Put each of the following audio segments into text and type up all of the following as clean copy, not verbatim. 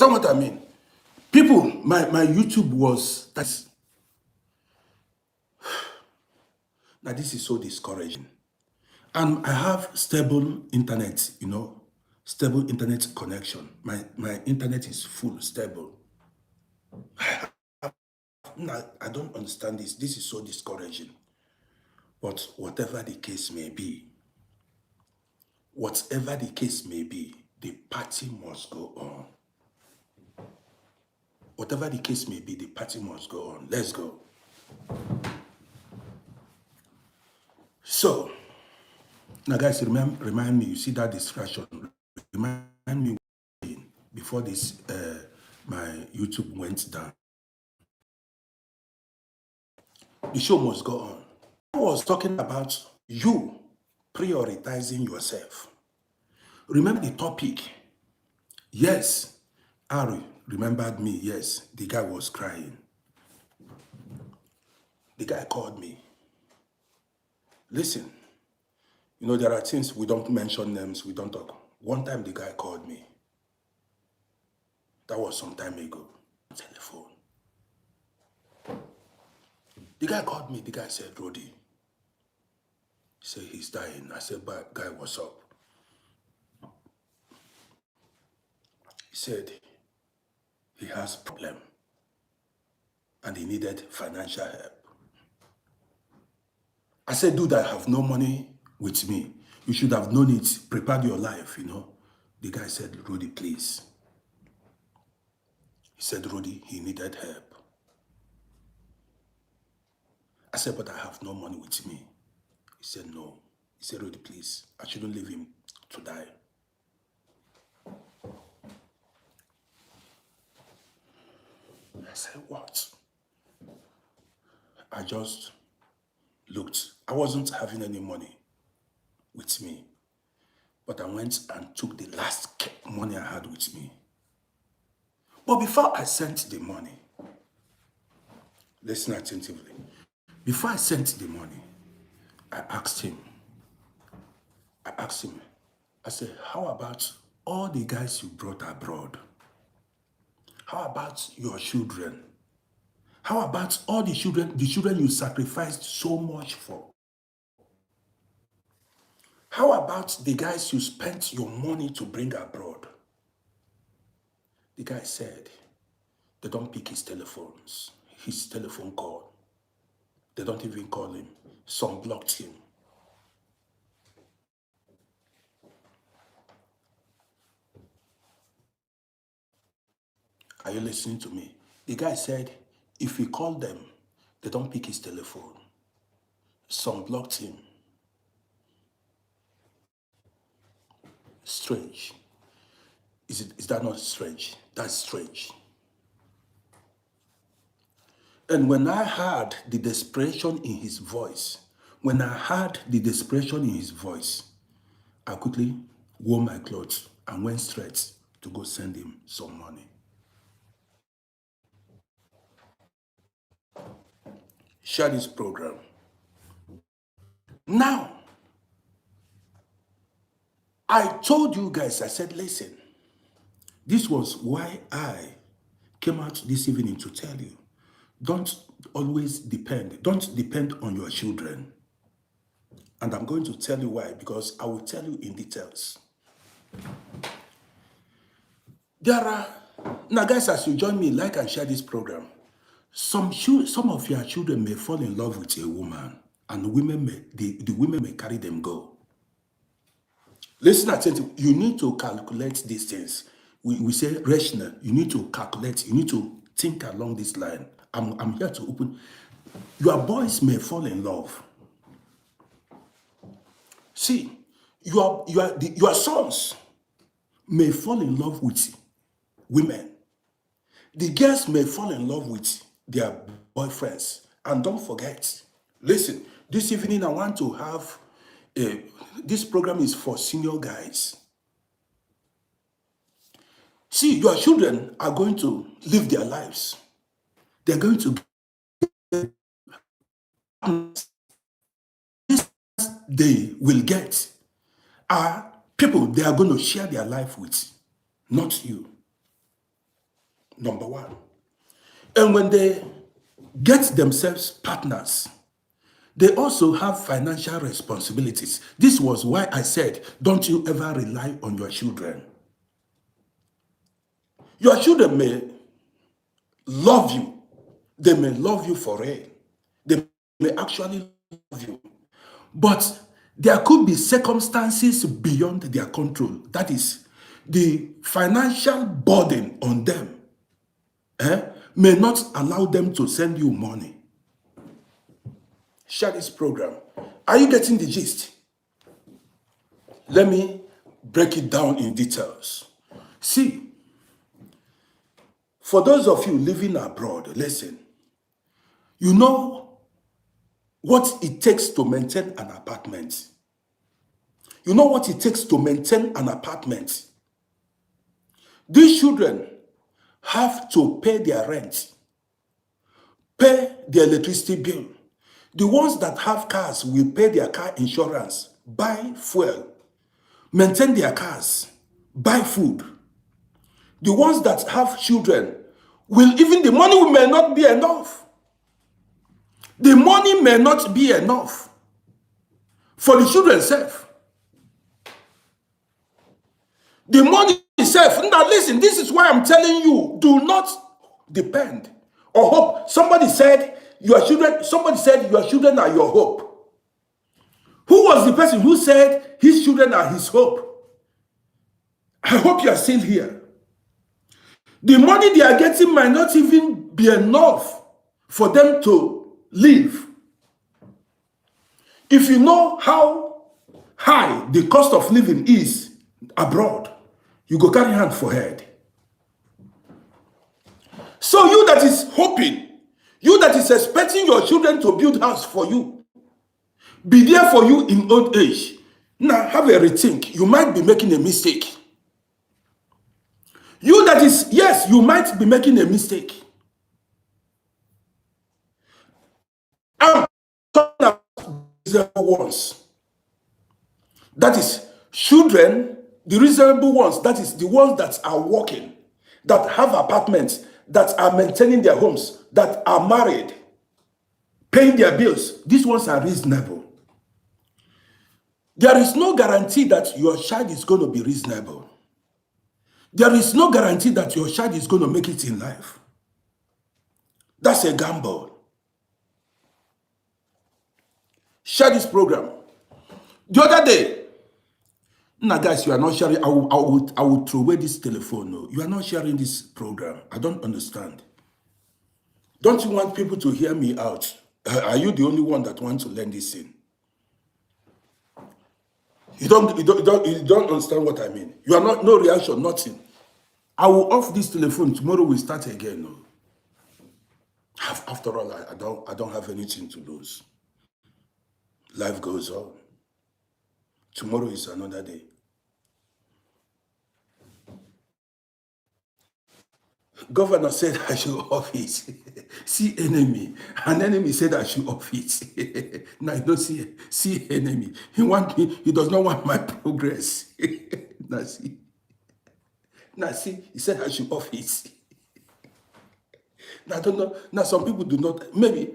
what I mean? People, my YouTube was that's now this is so discouraging. And I have stable internet, stable internet connection. My internet is full, stable. Now, I don't understand this. This is so discouraging. But whatever the case may be, the party must go on. Whatever the case may be, the party must go on. Let's go. So, now guys, remind me, you see that distraction. Remind me before this, my YouTube went down. The show must go on. I was talking about you prioritizing yourself. Remember the topic. Yes, Ari remembered me. Yes, the guy was crying. The guy called me. Listen, there are things we don't mention names, we don't talk. One time the guy called me. That was some time ago. Telephone. The guy called me. The guy said, Rodi. He said, he's dying. I said, but guy, what's up? He said, he has a problem and he needed financial help. I said, dude, I have no money with me. You should have known it. Prepared your life, The guy said, Rudy, please. He said, Rudy, he needed help. I said, but I have no money with me. He said, no. He said, Rudy, please. I shouldn't leave him to die. I said, what? I just looked. I wasn't having any money with me. But I went and took the last money I had with me. But before I sent the money, listen attentively. Before I sent the money, I asked him, I said, how about all the guys you brought abroad? How about your children? How about all the children you sacrificed so much for? How about the guys you spent your money to bring abroad? The guy said, they don't pick his telephone call. They don't even call him. Some blocked him. Are you listening to me? The guy said, if he called them, they don't pick his telephone. Some blocked him. Strange. Is that not strange? That's strange. And when I heard the desperation in his voice, I quickly wore my clothes and went straight to go send him some money. Share this program. Now, I told you guys, I said, listen, this was why I came out this evening to tell you, don't depend on your children. And I'm going to tell you why, because I will tell you in details. Now guys, as you join me, like and share this program, some of your children may fall in love with a woman, and the women may carry them go. Listen attentively, you need to calculate these things. We say rational, you need to calculate, you need to think along this line. I'm here to open. Your boys may fall in love. See, your sons may fall in love with women. The girls may fall in love with their boyfriends. And don't forget, listen, this evening I want to have this program is for senior guys. See, your children are going to live their lives. They're going to this they will get are people they are going to share their life with, not you. Number one. And when they get themselves partners, they also have financial responsibilities. This was why I said, don't you ever rely on your children. Your children may love you. They may love you for real. They may actually love you. But there could be circumstances beyond their control. That is, the financial burden on them may not allow them to send you money. Share this program. Are you getting the gist? Let me break it down in details. See, for those of you living abroad, listen, you know what it takes to maintain an apartment. You know what it takes to maintain an apartment. These children have to pay their rent, pay their electricity bill. The ones that have cars will pay their car insurance, buy fuel, maintain their cars, buy food. The ones that have children will, even the money may not be enough. The money may not be enough for the children self. The money itself. Now listen, this is why I'm telling you, do not depend or hope. Somebody said your children are your hope. Who was the person who said his children are his hope? I hope you are still here. The money they are getting might not even be enough for them to live. If you know how high the cost of living is abroad, you go carry hand for head. So you that is hoping, you that is expecting your children to build house for you, be there for you in old age. Now have a rethink. You might be making a mistake. You that is, yes, you might be making a mistake. I'm talking about reasonable ones. That is children, the reasonable ones, that is the ones that are working, that have apartments, that are maintaining their homes, that are married, paying their bills. These ones are reasonable. There is no guarantee that your child is going to be reasonable. There is no guarantee that your child is going to make it in life. That's a gamble. Share this program. The other day, now guys, you are not sharing. I will throw away this telephone. No, you are not sharing this program. I don't understand. Don't you want people to hear me out? Are you the only one that wants to learn this thing? You don't understand what I mean. You are not, no reaction, nothing. I will off this telephone. Tomorrow we start again. No. After all, I don't have anything to lose. Life goes on. Tomorrow is another day. Governor said I should off it. See enemy. An enemy said I should off it. Now I don't see enemy. He does not want my progress. Now see, he said I should off it. Now I don't know. Now some people do not, maybe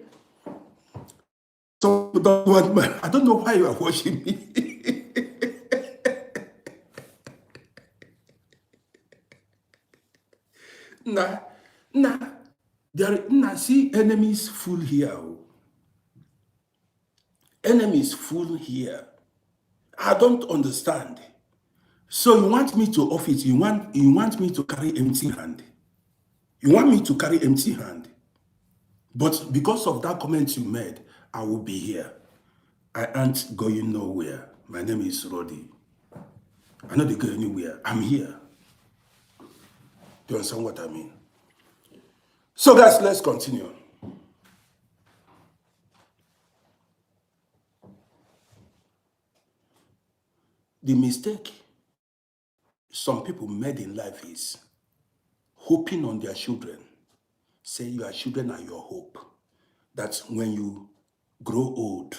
some people don't want my, I don't know why you are watching me. See, enemies full here. Enemies full here. I don't understand. So you want me to off it? You want me to carry empty hand? You want me to carry empty hand? But because of that comment you made, I will be here. I ain't going nowhere. My name is Roddy. I know they go anywhere. I'm here. Do you understand what I mean? So guys, let's continue. The mistake some people made in life is hoping on their children. Say your children are your hope. That when you grow old,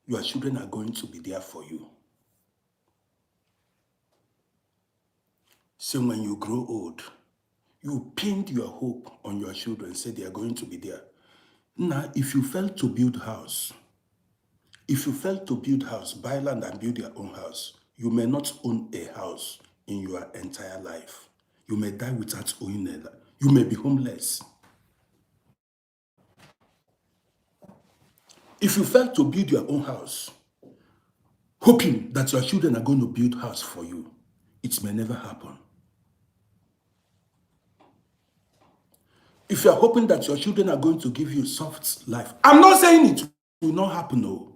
your children are going to be there for you. So when you grow old, You pinned your hope on your children, said they are going to be there. Now, if you fail to build house, buy land and build your own house, you may not own a house in your entire life. You may die without owning a life. You may be homeless. If you fail to build your own house, hoping that your children are going to build house for you, it may never happen. If you are hoping that your children are going to give you soft life, I'm not saying it will not happen, no.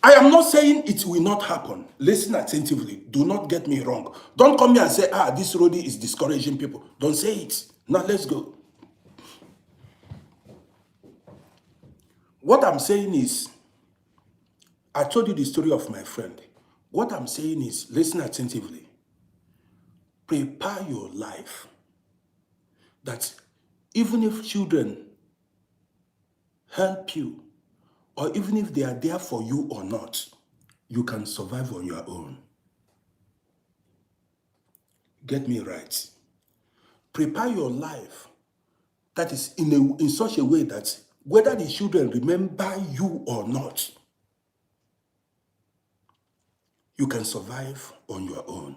I am not saying it will not happen. Listen attentively. Do not get me wrong. Don't come here and say, this roadie is discouraging people. Don't say it. Now let's go. What I'm saying is, I told you the story of my friend. What I'm saying is, listen attentively. Prepare your life that even if children help you, or even if they are there for you or not, you can survive on your own. Get me right. Prepare your life that is in such a way that whether the children remember you or not, you can survive on your own.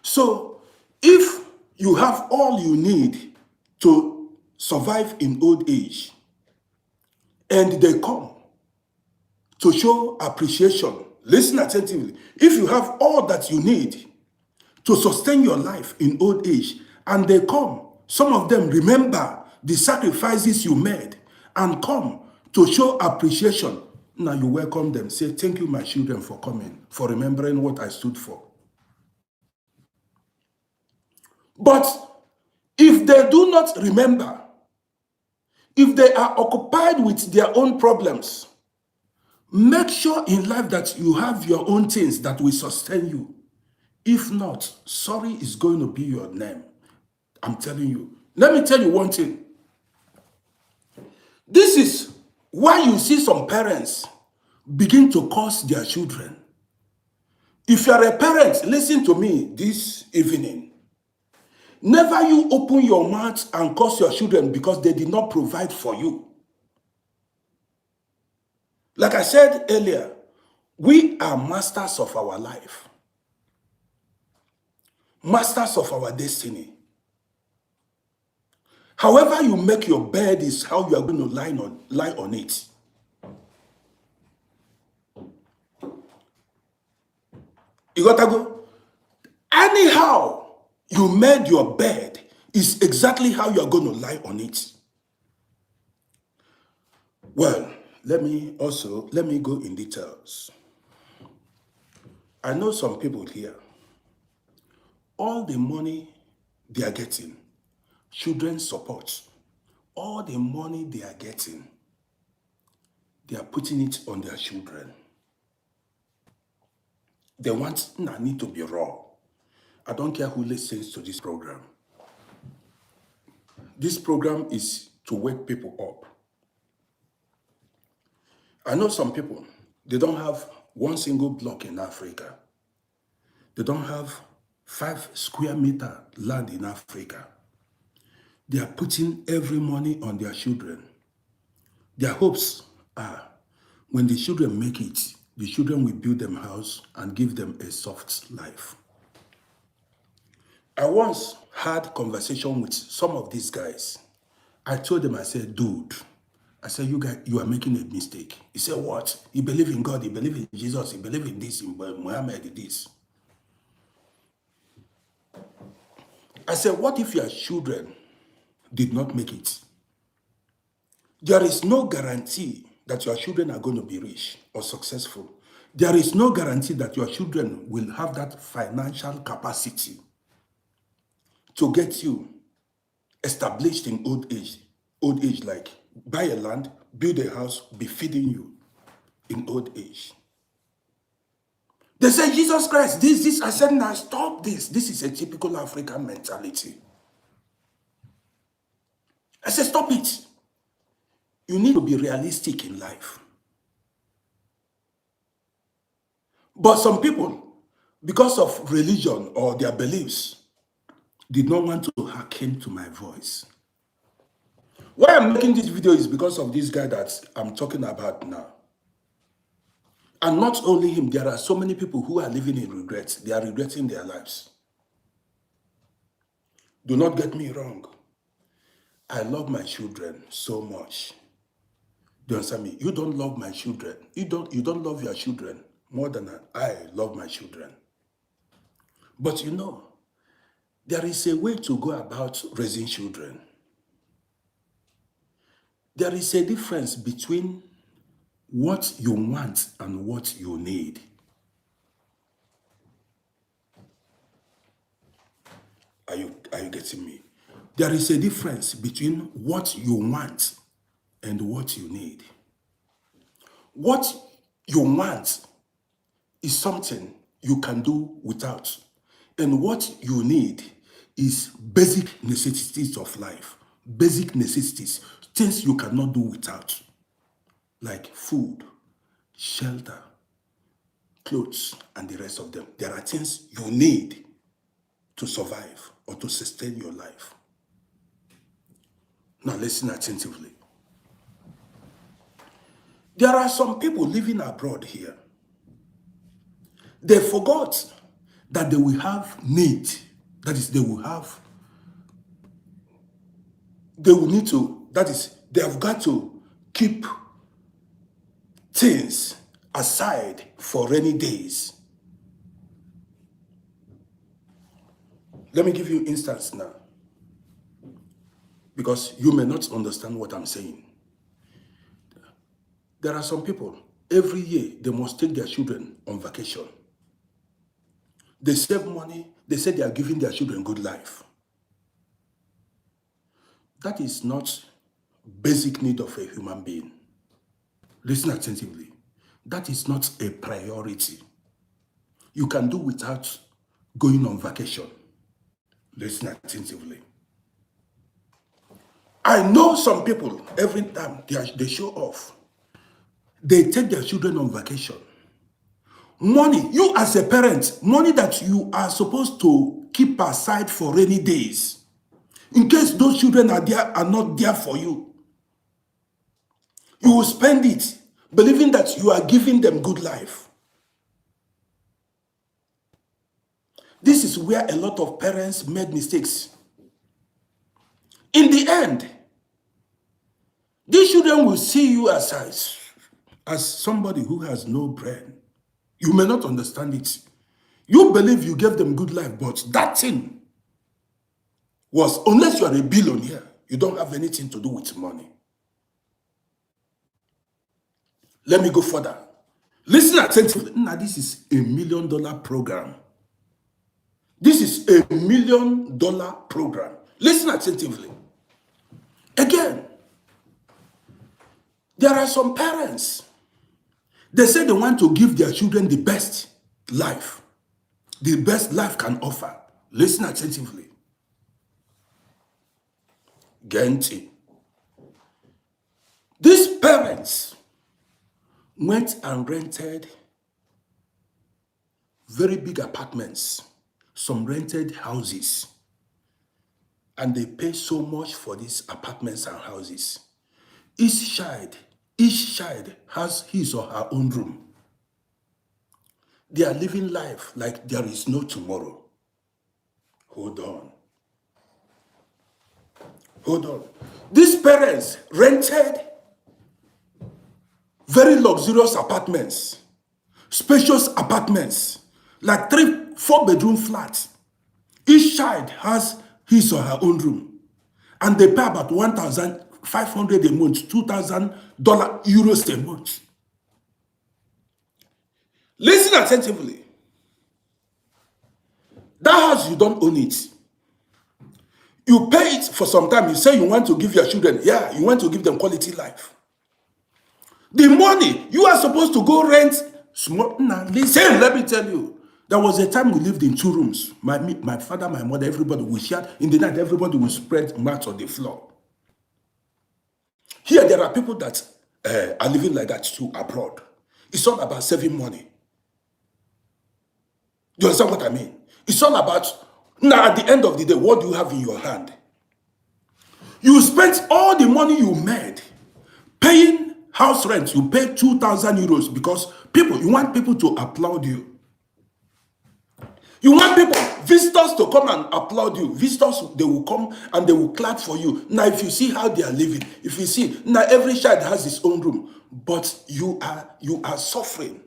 So, if you have all you need to survive in old age, and they come to show appreciation, listen attentively. If you have all that you need to sustain your life in old age, and they come, some of them remember the sacrifices you made and come to show appreciation, now you welcome them. Say, thank you, my children, for coming, for remembering what I stood for. But if they do not remember, if they are occupied with their own problems, make sure in life that you have your own things that will sustain you. If not, sorry is going to be your name. I'm telling you. Let me tell you one thing. This is why you see some parents begin to curse their children. If you are a parent, listen to me this evening. Never you open your mouth and curse your children because they did not provide for you. Like I said earlier, we are masters of our life. Masters of our destiny. However you make your bed is how you are going to lie on it. You got to go? Anyhow you made your bed is exactly how you are going to lie on it. Well, let me go in details. I know some people here, all the money they are getting, children support, all the money they are getting, they are putting it on their children. They want Nani to be raw. I don't care who listens to this program. This program is to wake people up. I know some people, they don't have one single block in Africa. They don't have 5 square meter land in Africa. They are putting every money on their children. Their hopes are when the children make it, the children will build them a house and give them a soft life. I once had conversation with some of these guys. I told them, I said, dude, I said, you guys, you are making a mistake. He said, what? You believe in God, you believe in Jesus, you believe in this, in Muhammad, this. I said, what if your children did not make it? There is no guarantee that your children are going to be rich or successful. There is no guarantee that your children will have that financial capacity to get you established in old age. Old age, like buy a land, build a house, be feeding you in old age. They say, Jesus Christ, this. I said, now stop this. This is a typical African mentality. I said, stop it. You need to be realistic in life. But some people, because of religion or their beliefs, did not want to hearken to my voice. Why I'm making this video is because of this guy that I'm talking about now. And not only him, there are so many people who are living in regret. They are regretting their lives. Do not get me wrong. I love my children so much. Do you understand me? You don't love my children. You don't love your children more than I love my children. But you know, there is a way to go about raising children. There is a difference between what you want and what you need. Are you getting me? There is a difference between what you want and what you need. What you want is something you can do without. And what you need is basic necessities of life. Basic necessities. Things you cannot do without. Like food, shelter, clothes, and the rest of them. There are things you need to survive or to sustain your life. Now listen attentively. There are some people living abroad here. They forgot that they will have need. That is, they will need to, that is, they have got to keep things aside for rainy days. Let me give you an instance now, because you may not understand what I'm saying. There are some people, every year, they must take their children on vacation. They save money. They say they are giving their children good life. That is not basic need of a human being. Listen attentively. That is not a priority. You can do without going on vacation. Listen attentively. I know some people, every time they show off, they take their children on vacation. Money, you as a parent, money that you are supposed to keep aside for rainy days, in case those children are not there for you, you will spend it believing that you are giving them good life. This is where a lot of parents made mistakes. In the end, these children will see you as somebody who has no brain. You may not understand it. You believe you gave them good life, but that thing was, unless you are a billionaire, you don't have anything to do with money. Let me go further. Listen attentively. Now, this is $1 million program. This is $1 million program. Listen attentively. Again, there are some parents, they say they want to give their children the best life can offer. Listen attentively. Genti. These parents went and rented very big apartments, some rented houses, and they pay so much for these apartments and houses. Each child has his or her own room. They are living life like there is no tomorrow. Hold on. These parents rented very luxurious apartments, spacious apartments, like 3-4 bedroom flats. Each child has his or her own room, and they pay about $1,500 a month, $2,000 a month. Listen attentively. That house, you don't own it. You pay it for some time. You say you want to give your children, you want to give them quality life. The money, you are supposed to go rent small. Now, listen, let me tell you. There was a time we lived in 2 rooms. My father, my mother, everybody, we shared. In the night, everybody will spread mats on the floor. Here, there are people that are living like that too abroad. It's all about saving money. Do you understand what I mean? It's all about, now at the end of the day, what do you have in your hand? You spent all the money you made paying house rent. You pay 2,000 euros because you want people to applaud you. You want people, visitors to come and applaud you. Visitors, they will come and they will clap for you. Now, if you see how they are living, if you see, now every child has his own room, but you are suffering.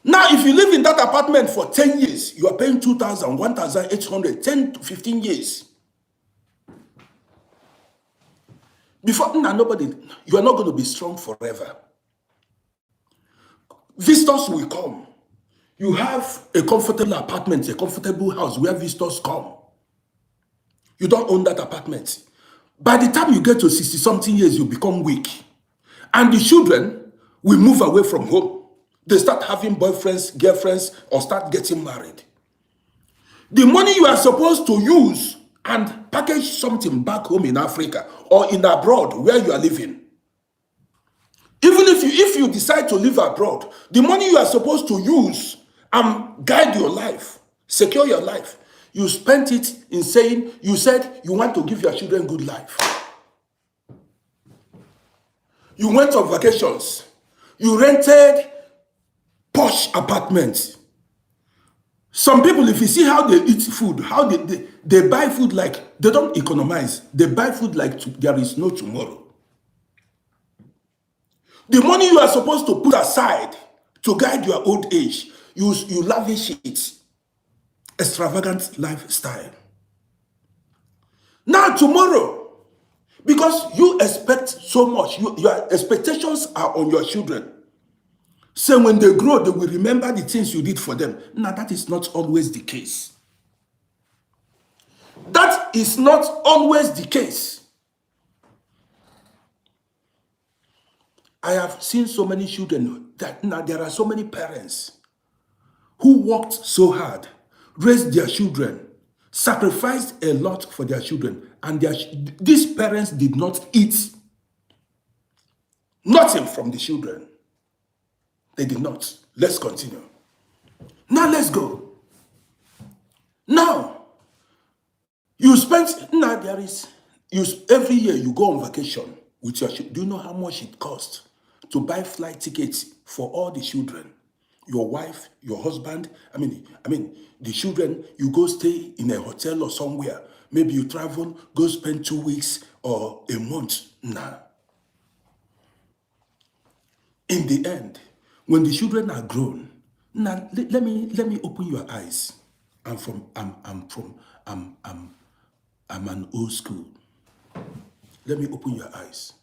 Now, if you live in that apartment for 10 years, you are paying 2,000, 1,800, 10 to 15 years. Before, nobody, you are not going to be strong forever. Visitors will come. You have a comfortable apartment, a comfortable house where visitors come. You don't own that apartment. By the time you get to 60-something years, you become weak. And the children will move away from home. They start having boyfriends, girlfriends, or start getting married. The money you are supposed to use and package something back home in Africa or in abroad where you are living, even if you decide to live abroad, the money you are supposed to use and guide your life, secure your life, you spent it in saying, you said you want to give your children good life. You went on vacations. You rented posh apartments. Some people, if you see how they eat food, how they buy food like, they don't economize. They buy food like there is no tomorrow. The money you are supposed to put aside to guide your old age, you lavish it. Extravagant lifestyle. Now tomorrow, because you expect so much, your expectations are on your children. So when they grow, they will remember the things you did for them. Now that is not always the case. That is not always the case. I have seen so many children that now there are so many parents who worked so hard, raised their children, sacrificed a lot for their children, and these parents did not eat nothing from the children. They did not. Let's continue. Now let's go. Now, every year you go on vacation with your children. Do you know how much it costs to buy flight tickets for all the children? Your wife, your husband, I mean, the children, you go stay in a hotel or somewhere. Maybe you travel, go spend 2 weeks or a month. Nah. In the end, when the children are grown, now let me open your eyes. I'm an old school. Let me open your eyes.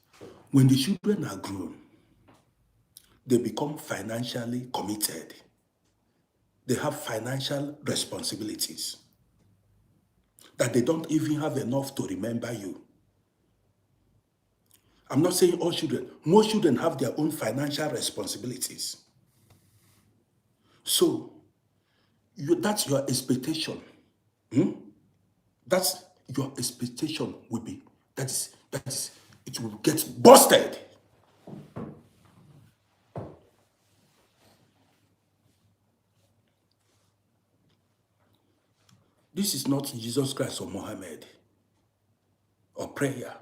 When the children are grown, they become financially committed. They have financial responsibilities that they don't even have enough to remember you. I'm not saying all children. Most children have their own financial responsibilities. So, that's your expectation. That's your expectation will be. That is, it will get busted. This is not Jesus Christ or Mohammed or prayer.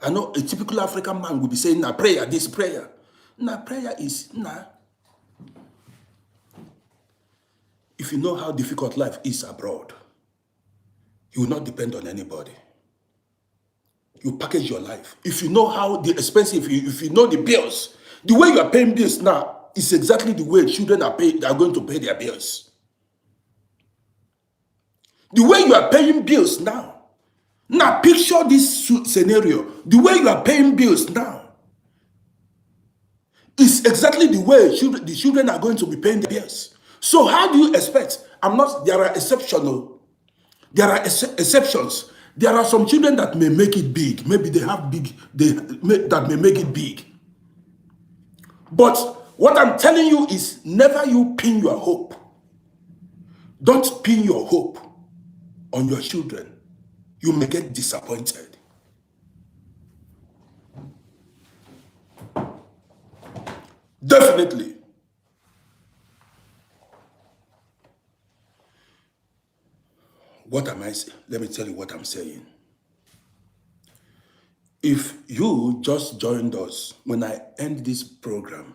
I know a typical African man will be saying, nah, prayer, this prayer. Nah, prayer is, nah. If you know how difficult life is abroad, you will not depend on anybody. You package your life. If you know how the expensive, if you know the bills, the way you are paying bills now is exactly the way children are going to pay their bills. The way you are paying bills now. Now picture this scenario. The way you are paying bills now is exactly the way the children are going to be paying the bills. So how do you expect? There are exceptions. There are exceptions. There are some children that may make it big. Maybe they have that may make it big. But what I'm telling you is never you pin your hope. Don't pin your hope on your children. You may get disappointed. Definitely. What am I saying? Let me tell you what I'm saying. If you just joined us, when I end this program,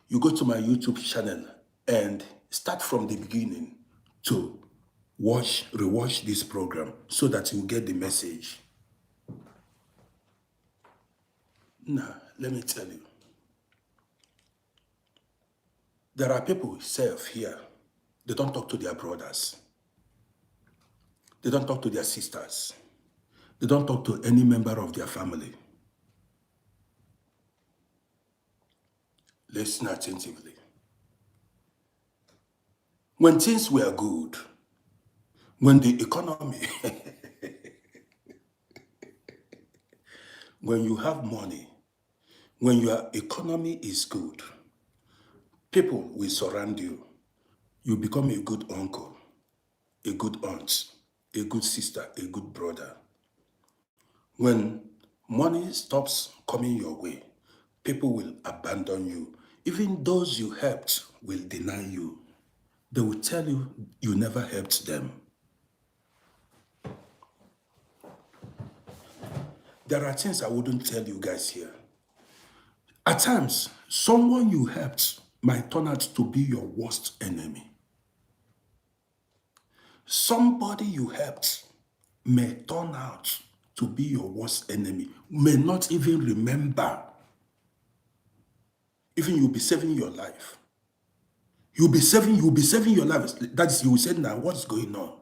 you go to my YouTube channel and start from the beginning to rewatch this program so that you get the message. Now, let me tell you. There are people serve here. They don't talk to their brothers. They don't talk to their sisters. They don't talk to any member of their family. Listen attentively. When things were good, when the economy, when you have money, when your economy is good, people will surround you. You become a good uncle, a good aunt, a good sister, a good brother. When money stops coming your way, people will abandon you. Even those you helped will deny you. They will tell you you never helped them. There are things I wouldn't tell you guys here. At times, someone you helped might turn out to be your worst enemy. Somebody you helped may turn out to be your worst enemy, may not even remember. Even you'll be saving your life. You'll be saving your life. That is, you will say, now, what's going on?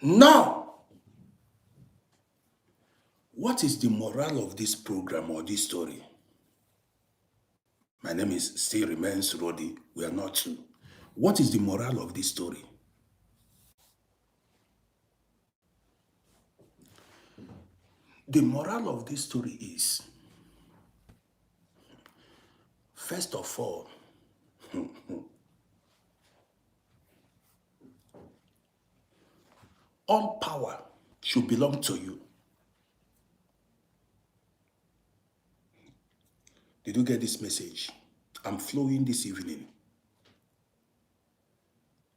Now, what is the moral of this program or this story? My name is still remains Rodi. We are not two. What is the moral of this story? The moral of this story is, first of all, all power should belong to you. Did you get this message? I'm flowing this evening.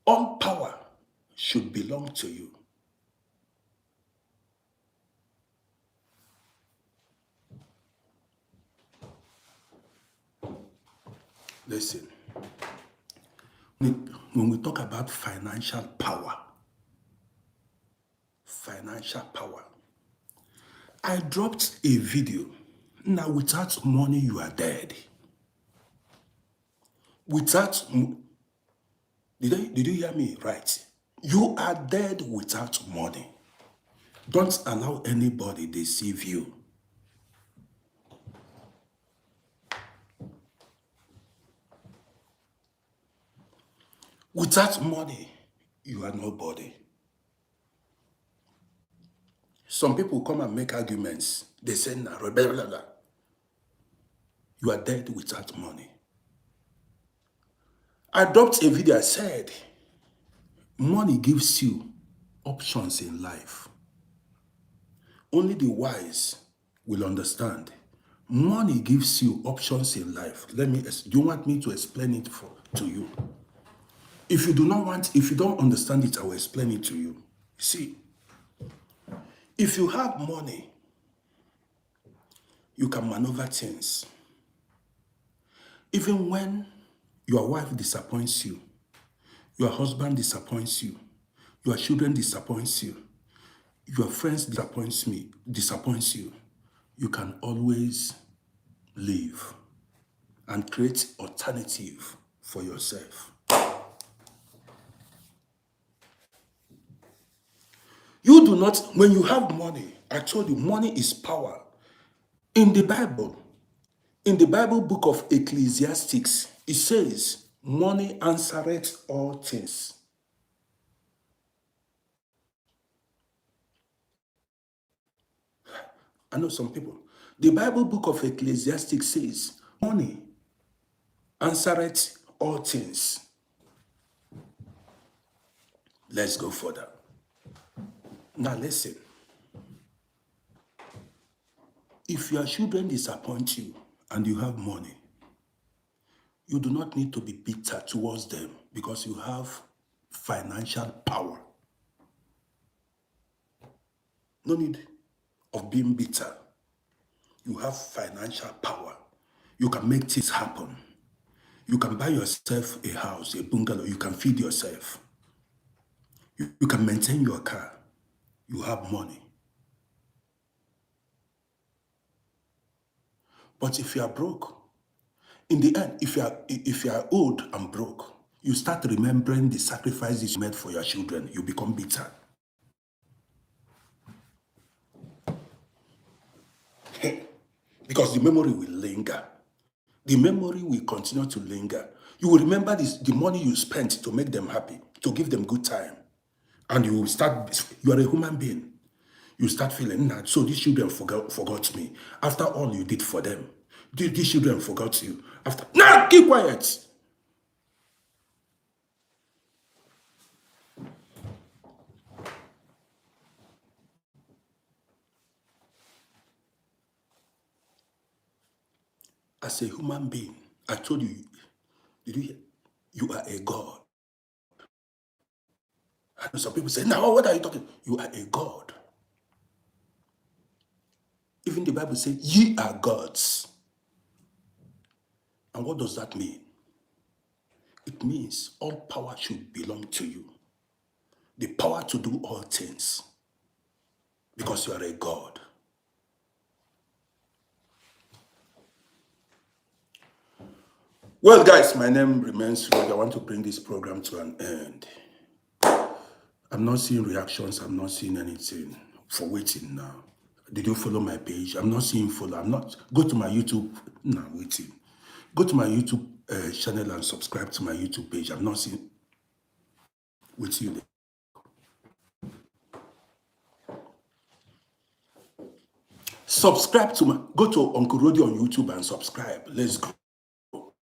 All power should belong to you. Listen, when we talk about financial power, I dropped a video. Now, without money, you are dead. Did you hear me right? You are dead without money. Don't allow anybody deceive you. Without money, you are nobody. Some people come and make arguments. They say, nah, blah, blah, blah. You are dead without money. I dropped a video. I said, money gives you options in life. Only the wise will understand. Money gives you options in life. Do you want me to explain it to you? If you don't understand it, I will explain it to you. See, if you have money, you can maneuver things. Even when your wife disappoints you, your husband disappoints you, your children disappoints you, your friends disappoints you, you can always leave and create alternative for yourself. You do not, when you have money, I told you, money is power. In the Bible book of Ecclesiastes, it says, money answereth all things. I know some people. The Bible book of Ecclesiastes says, money answereth all things. Let's go further. Now listen. If your children disappoint you and you have money, you do not need to be bitter towards them because you have financial power. No need of being bitter. You have financial power. You can make things happen. You can buy yourself a house, a bungalow. You can feed yourself. You can maintain your car. You have money. But if you are broke, in the end, if you are old and broke, you start remembering the sacrifices you made for your children. You become bitter. Because the memory will linger. The memory will continue to linger. You will remember the money you spent to make them happy, to give them good time. And you will start, you are a human being. You start feeling, nah, so these children forgot me. After all you did for them, these children forgot you. After, nah, keep quiet. As a human being, I told you, did you hear? You are a God. And some people say, now what are you talking? You are a God. Even the Bible says, ye are gods. And what does that mean? It means all power should belong to you. The power to do all things. Because you are a God. Well, guys, my name remains Roger. I want to bring this program to an end. I'm not seeing reactions. I'm not seeing anything for waiting now. Did you follow my page? I'm not seeing follow. I'm not. Go to my YouTube. No, waiting. Go to my YouTube channel and subscribe to my YouTube page. I'm not seeing. With you. Subscribe to my. Go to Uncle Rodi on YouTube and subscribe. Let's go.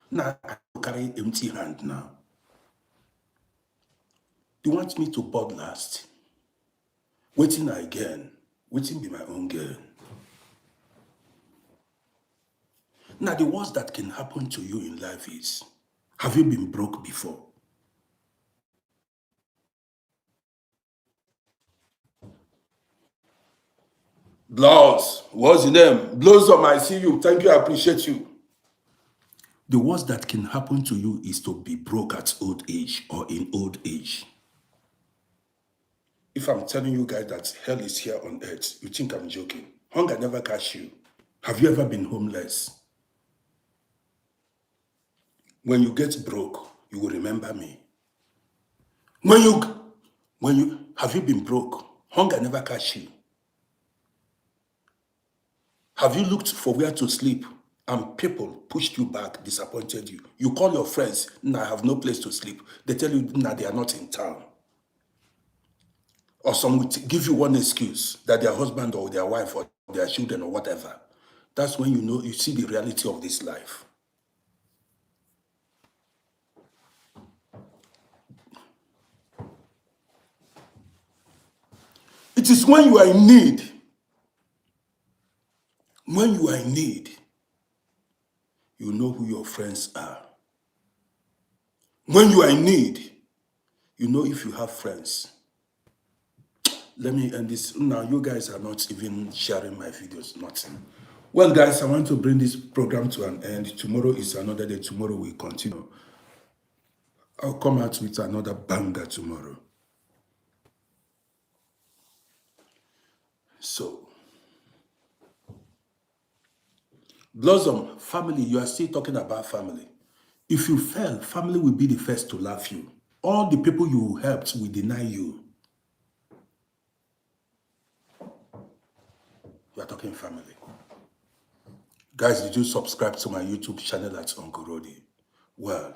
Now I carry empty hand now. You want me to board last? Waiting again. Waiting be my own girl. Now the worst that can happen to you in life is, have you been broke before? Blows. What's the name? Blossom, I see you. Thank you. I appreciate you. The worst that can happen to you is to be broke at old age or in old age. If I'm telling you guys that hell is here on earth, you think I'm joking. Hunger never catch you. Have you ever been homeless? When you get broke, you will remember me. Have you been broke? Hunger never catch you. Have you looked for where to sleep and people pushed you back, disappointed you? You call your friends, nah, I have no place to sleep. They tell you, nah, they are not in town. Or some will give you one excuse that their husband or their wife or their children or whatever. That's when you know, you see the reality of this life. It is when you are in need, you know who your friends are. When you are in need, you know if you have friends. Let me end this. Now, you guys are not even sharing my videos, nothing. Well, guys, I want to bring this program to an end. Tomorrow is another day. Tomorrow we continue. I'll come out with another banger tomorrow. So, Blossom, family, you are still talking about family. If you fail, family will be the first to laugh you. All the people you helped will deny you. You are talking family. Guys, did you subscribe to my YouTube channel at Uncle Rodi? Well,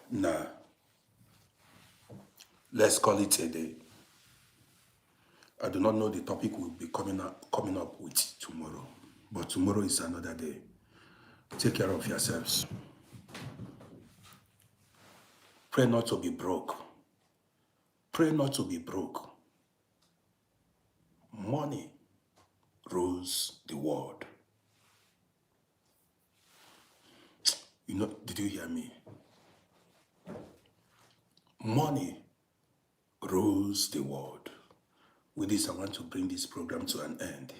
nah. Let's call it a day. I do not know the topic we'll be coming up with tomorrow. But tomorrow is another day. Take care of yourselves. Pray not to be broke. Pray not to be broke. Money rules the world. You know, did you hear me? Money rules the world. With this, I want to bring this program to an end.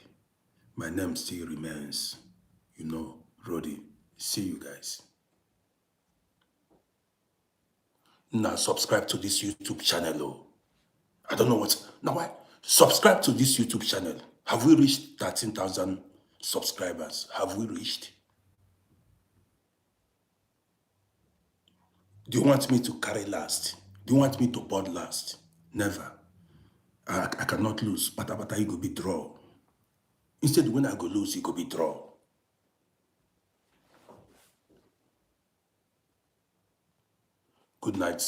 My name still remains, Rody. See you guys. Now subscribe to this YouTube channel. Oh. I don't know what. Now why? Subscribe to this YouTube channel. Have we reached 13,000 subscribers? Have we reached? Do you want me to carry last? Do you want me to board last? Never. I cannot lose. Pata it go be draw. Instead, when I go lose, it go be draw. Good night.